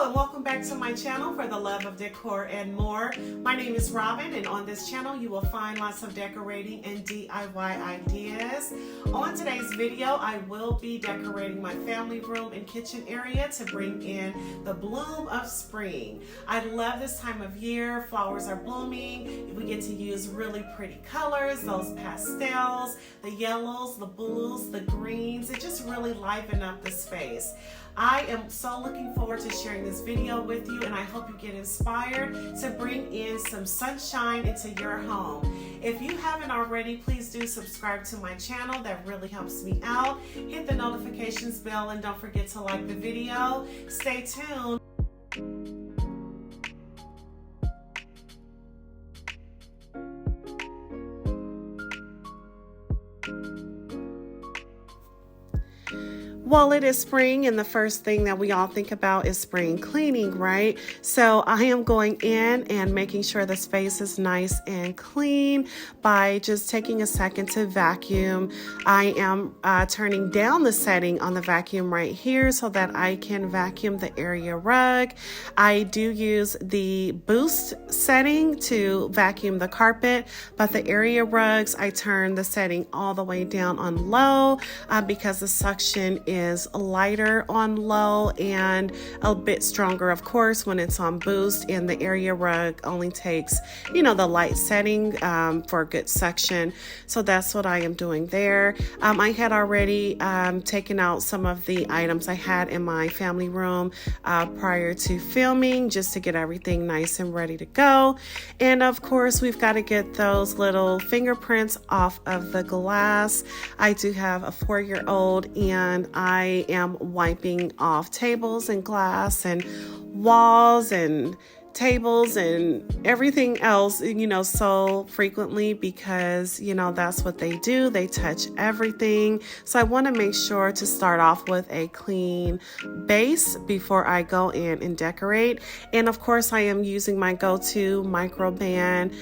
Hello and welcome back to my channel for the love of decor and more. My name is Robin, and on this channel you will find lots of decorating and DIY ideas. On today's video I will be decorating my family room and kitchen area to bring in the bloom of spring. I love this time of year. Flowers are blooming. We get to use really pretty colors, those pastels, the yellows, the blues, the greens. It just really liven up the space. I am so looking forward to sharing this video with you, and I hope you get inspired to bring in some sunshine into your home. If you haven't already, please do subscribe to my channel. That really helps me out. Hit the notifications bell and don't forget to like the video. Stay tuned. Well, it is spring, and the first thing that we all think about is spring cleaning, right? So I am going in and making sure the space is nice and clean by just taking a second to vacuum. I am turning down the setting on the vacuum right here so that I can vacuum the area rug. I do use the boost setting to vacuum the carpet, but the area rugs, I turn the setting all the way down on low because the suction is lighter on low and a bit stronger, of course, when it's on boost. And the area rug only takes, the light setting for a good suction. So that's what I am doing there. I had already taken out some of the items I had in my family room prior to filming, just to get everything nice and ready to go. And of course, we've got to get those little fingerprints off of the glass. I do have a 4-year-old, and I am wiping off tables and glass and walls and tables and everything else, so frequently because, that's what they do. They touch everything. So I want to make sure to start off with a clean base before I go in and decorate. And of course, I am using my go-to microban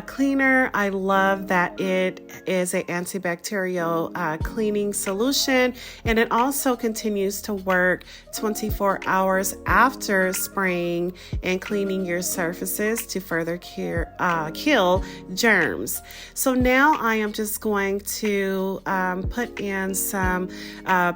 cleaner. I love that it is an antibacterial cleaning solution, and it also continues to work 24 hours after spraying and cleaning your surfaces to further kill germs. So now I am just going to put in some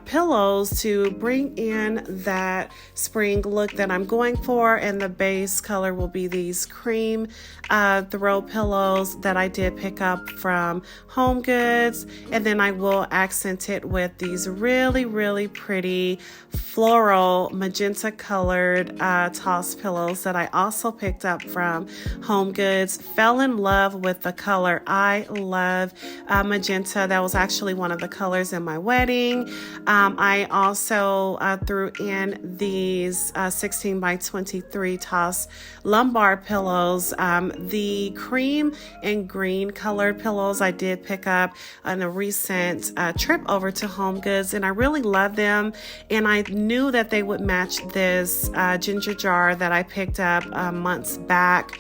pillows to bring in that spring look that I'm going for, and the base color will be these cream throw pillows that I did pick up from Home Goods, and then I will accent it with these really pretty floral magenta colored toss pillows that I also picked up from Home Goods. Fell in love with the color. I love magenta. That was actually one of the colors in my wedding. I also threw in these 16 by 23 toss lumbar pillows. The cream and green colored pillows I did pick up on a recent trip over to Home Goods, and I really love them, and I knew that they would match this ginger jar that I picked up months back.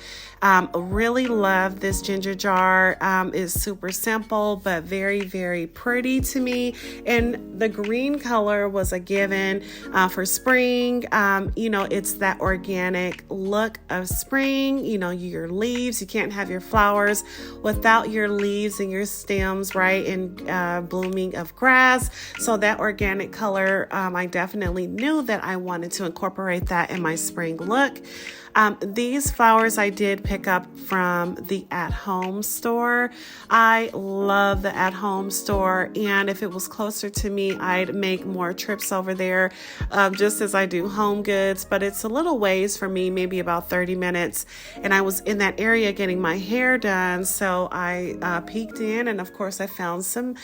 Really love this ginger jar. It's super simple but very pretty to me, and the green color was a given for spring. It's that organic look of spring. Your leaves, you can't have your flowers without your leaves and your stems, right? And blooming of grass. So that organic color, I definitely knew that I wanted to incorporate that in my spring look. These flowers I did pick up from the at-home store. I love the at-home store, and if it was closer to me, I'd make more trips over there, just as I do Home Goods, but it's a little ways for me, maybe about 30 minutes, and I was in that area getting my hair done, so I peeked in, and of course I found some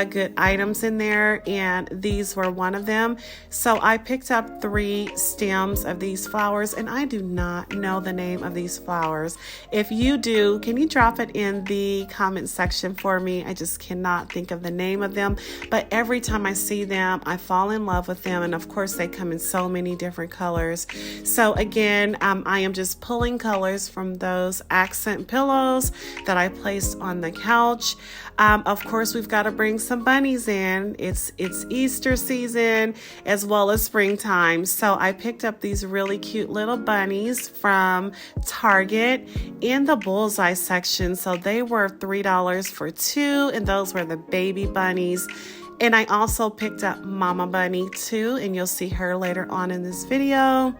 good items in there, and these were one of them. So I picked up 3 stems of these flowers, and I do not know the name of these flowers. flowers. If you do, can you drop it in the comment section for me? I just cannot think of the name of them, but every time I see them, I fall in love with them. And of course, they come in so many different colors. So again, I am just pulling colors from those accent pillows that I placed on the couch. Of course, we've got to bring some bunnies in. It's Easter season as well as springtime. So I picked up these really cute little bunnies from Target in the bullseye section. So they were $3 for two, and those were the baby bunnies. And I also picked up Mama Bunny too, and you'll see her later on in this video.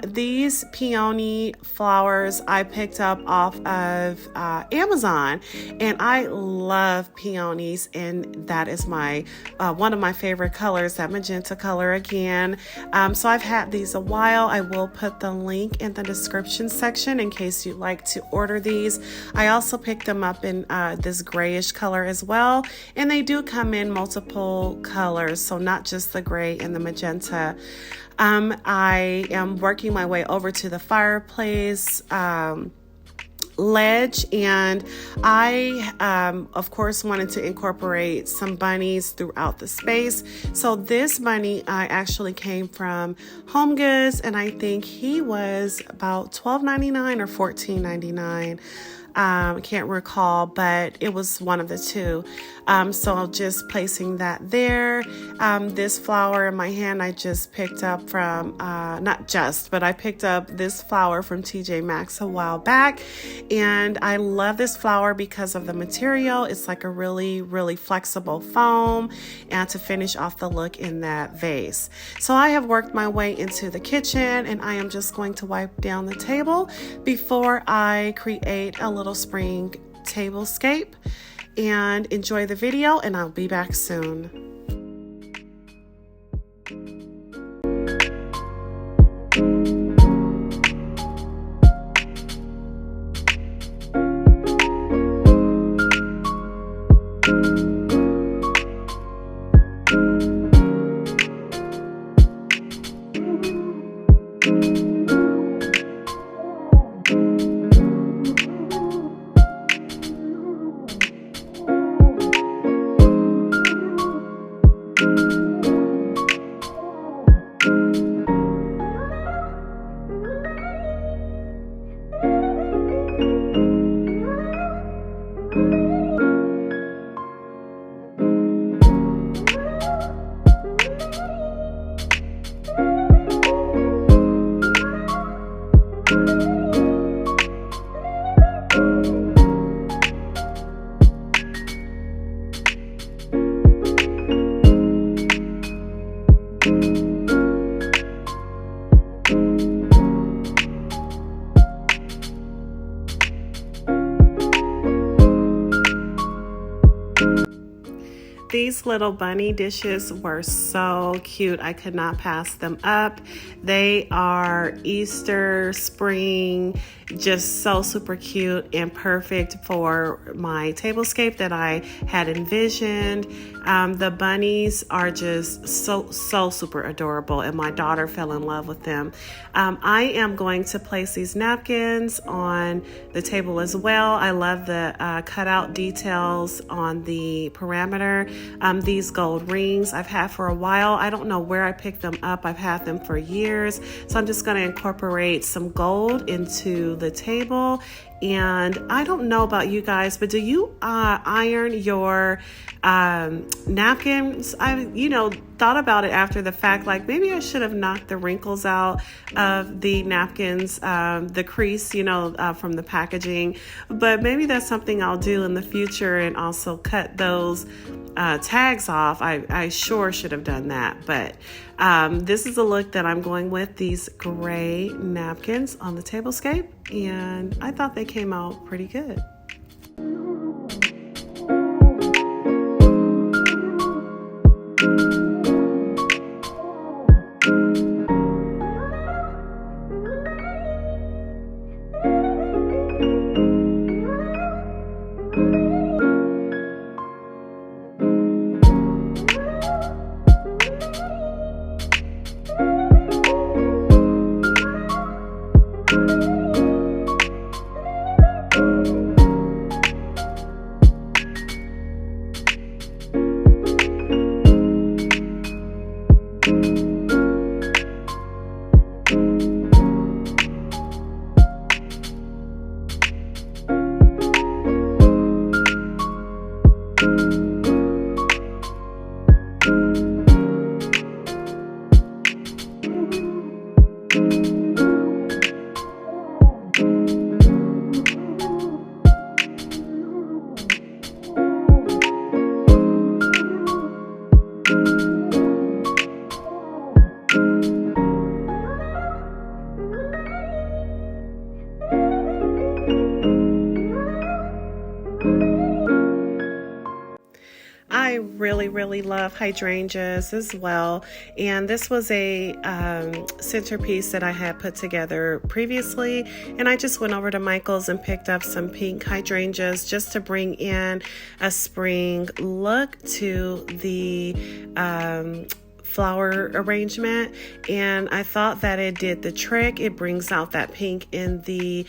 These peony flowers I picked up off of Amazon, and I love peonies, and that is my one of my favorite colors, that magenta color again. So I've had these a while. I will put the link in the description section in case you'd like to order these. I also picked them up in this grayish color as well, and they do come in multiple colors, so not just the gray and the magenta. I am working my way over to the fireplace ledge, and I of course wanted to incorporate some bunnies throughout the space. So this bunny actually came from Home Goods, and I think he was about $12.99 or $14.99. Can't recall, but it was one of the two. So just placing that there. This flower in my hand I just picked up from, but I picked up this flower from TJ Maxx a while back, and I love this flower because of the material. It's like a really, really flexible foam, and to finish off the look in that vase. So I have worked my way into the kitchen, and I am just going to wipe down the table before I create a little spring tablescape. And enjoy the video, and I'll be back soon. These little bunny dishes were so cute. I could not pass them up. They are Easter, spring, just so super cute and perfect for my tablescape that I had envisioned. The bunnies are just so super adorable, and my daughter fell in love with them. I am going to place these napkins on the table as well. I love the cutout details on the parameter. These gold rings I've had for a while. I don't know where I picked them up. I've had them for years. So I'm just going to incorporate some gold into the table. And I don't know about you guys, but do you iron your napkins? I thought about it after the fact, like maybe I should have knocked the wrinkles out of the napkins, the crease, from the packaging. But maybe that's something I'll do in the future, and also cut those tags off. I sure should have done that. But this is the look that I'm going with, these gray napkins on the tablescape, and I thought they came out pretty good. really love hydrangeas as well. And this was a centerpiece that I had put together previously. And I just went over to Michael's and picked up some pink hydrangeas just to bring in a spring look to the flower arrangement, and I thought that it did the trick. It brings out that pink in the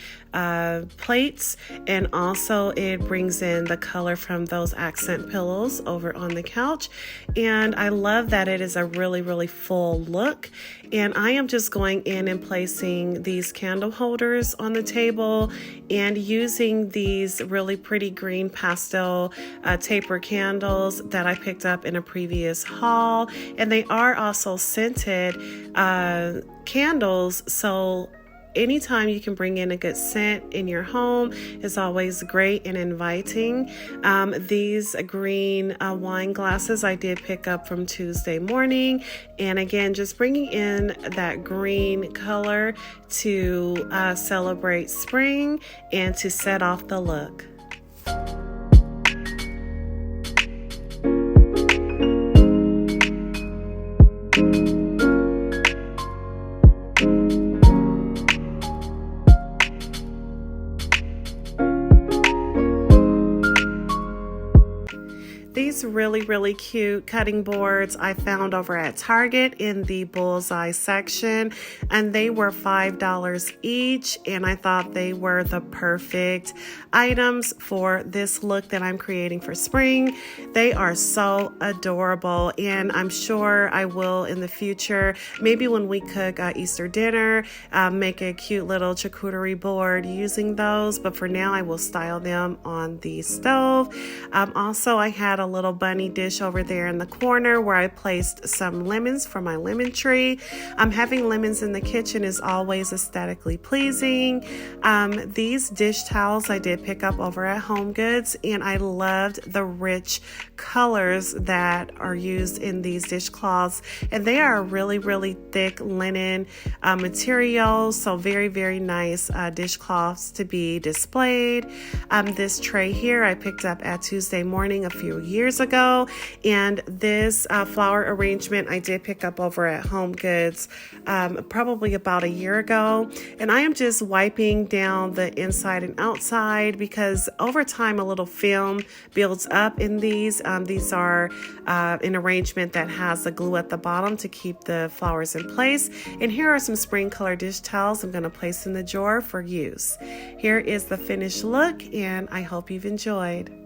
plates, and also it brings in the color from those accent pillows over on the couch. And I love that it is a really full look. And I am just going in and placing these candle holders on the table and using these really pretty green pastel taper candles that I picked up in a previous haul. And they are also scented candles, so anytime you can bring in a good scent in your home is always great and inviting. These green wine glasses I did pick up from Tuesday morning, and again, just bringing in that green color to celebrate spring and to set off the look. These really cute cutting boards I found over at Target in the bullseye section, and they were $5 each, and I thought they were the perfect items for this look that I'm creating for spring. They are so adorable, and I'm sure I will in the future, maybe when we cook Easter dinner, make a cute little charcuterie board using those, but for now I will style them on the stove. Also, I had a little bunny dish over there in the corner where I placed some lemons for my lemon tree. Having lemons in the kitchen is always aesthetically pleasing. These dish towels I did pick up over at Home Goods, and I loved the rich colors that are used in these dishcloths, and they are really thick linen material, so very nice dishcloths to be displayed. This tray here I picked up at Tuesday morning a few years ago, and this flower arrangement I did pick up over at Home Goods probably about a year ago, and I am just wiping down the inside and outside because over time a little film builds up in these. These are an arrangement that has the glue at the bottom to keep the flowers in place. And here are some spring color dish towels I'm going to place in the drawer for use. Here is the finished look, and I hope you've enjoyed.